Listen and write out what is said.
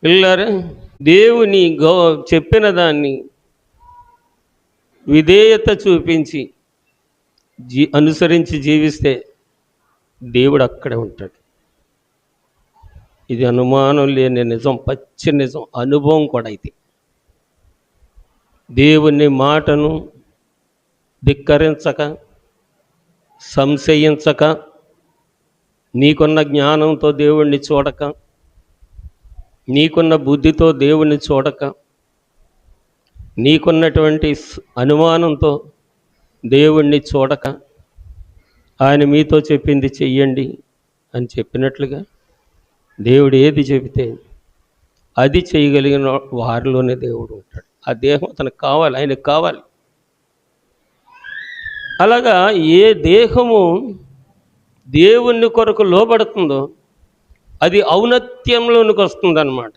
పిల్లారా, దేవుని చెప్పిన దాన్ని విధేయత చూపించి అనుసరించి జీవిస్తే దేవుడు అక్కడే ఉంటాడు. ఇది అనుమానం లేని నిజం, పచ్చి నిజం, అనుభవం కూడా. అయితే దేవుని మాటను ధిక్కరించక, సంశయించక, నీకున్న జ్ఞానంతో దేవుణ్ణి చూడక, నీకున్న బుద్ధితో దేవుణ్ణి చూడక, నీకున్నటువంటి అనుమానంతో దేవుణ్ణి చూడక, ఆయన మీతో చెప్పింది చెయ్యండి అని చెప్పినట్లుగా దేవుడు ఏది చెబితే అది చేయగలిగిన వారిలోనే దేవుడు ఉంటాడు. ఆ దేహం అతనికి కావాలి, ఆయనకు కావాలి. అలాగా ఏ దేహము దేవుని కొరకు లోబడుతుందో అది ఔన్నత్యంలోనికి వస్తుందన్నమాట.